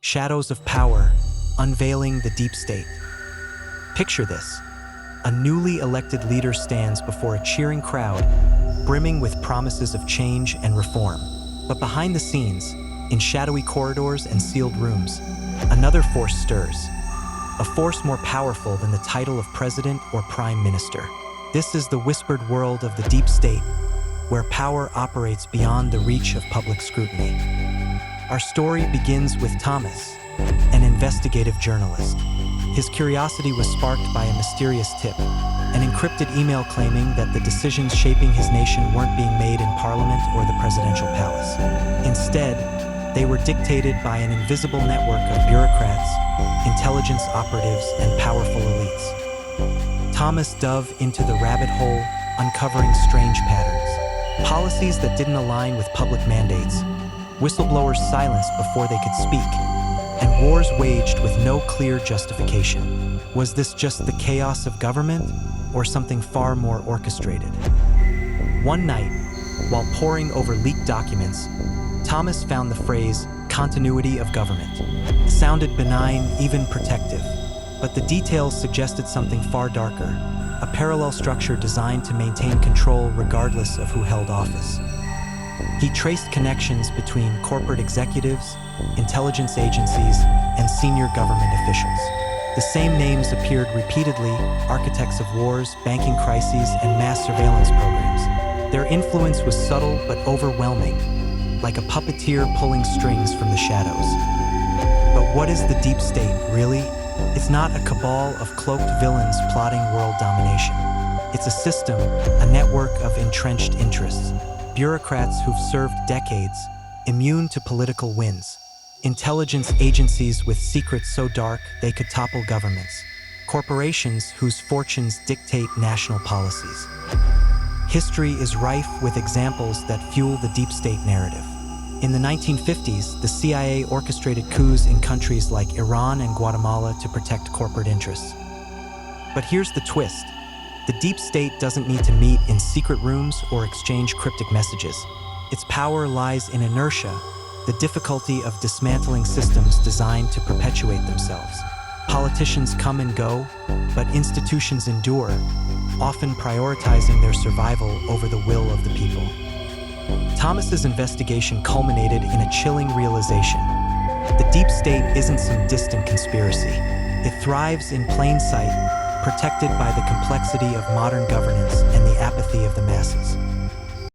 Shadows of Power, Unveiling the Deep State. Picture this. A newly elected leader stands before a cheering crowd, brimming with promises of change and reform. But behind the scenes, in shadowy corridors and sealed rooms, another force stirs. A force more powerful than the title of president or prime minister. This is the whispered world of the deep state, where power operates beyond the reach of public scrutiny. Our story begins with Thomas, an investigative journalist. His curiosity was sparked by a mysterious tip, an encrypted email claiming that the decisions shaping his nation weren't being made in Parliament or the presidential palace. Instead, they were dictated by an invisible network of bureaucrats, intelligence operatives, and powerful elites. Thomas dove into the rabbit hole, uncovering strange patterns. Policies that didn't align with public mandates, whistleblowers silenced before they could speak, and wars waged with no clear justification. Was this just the chaos of government, or something far more orchestrated? One night, while poring over leaked documents, Thomas found the phrase, "continuity of government." It sounded benign, even protective, but the details suggested something far darker, a parallel structure designed to maintain control regardless of who held office. He traced connections between corporate executives, intelligence agencies, and senior government officials. The same names appeared repeatedly: architects of wars, banking crises, and mass surveillance programs. Their influence was subtle but overwhelming, like a puppeteer pulling strings from the shadows. But what is the deep state, really? It's not a cabal of cloaked villains plotting world domination. It's a system, a network of entrenched interests. Bureaucrats who've served decades, immune to political winds. Intelligence agencies with secrets so dark they could topple governments. Corporations whose fortunes dictate national policies. History is rife with examples that fuel the deep state narrative. In the 1950s, the CIA orchestrated coups in countries like Iran and Guatemala to protect corporate interests. But here's the twist. The deep state doesn't need to meet in secret rooms or exchange cryptic messages. Its power lies in inertia, the difficulty of dismantling systems designed to perpetuate themselves. Politicians come and go, but institutions endure, often prioritizing their survival over the will of the people. Thomas's investigation culminated in a chilling realization. The deep state isn't some distant conspiracy. It thrives in plain sight, protected by the complexity of modern governance and the apathy of the masses.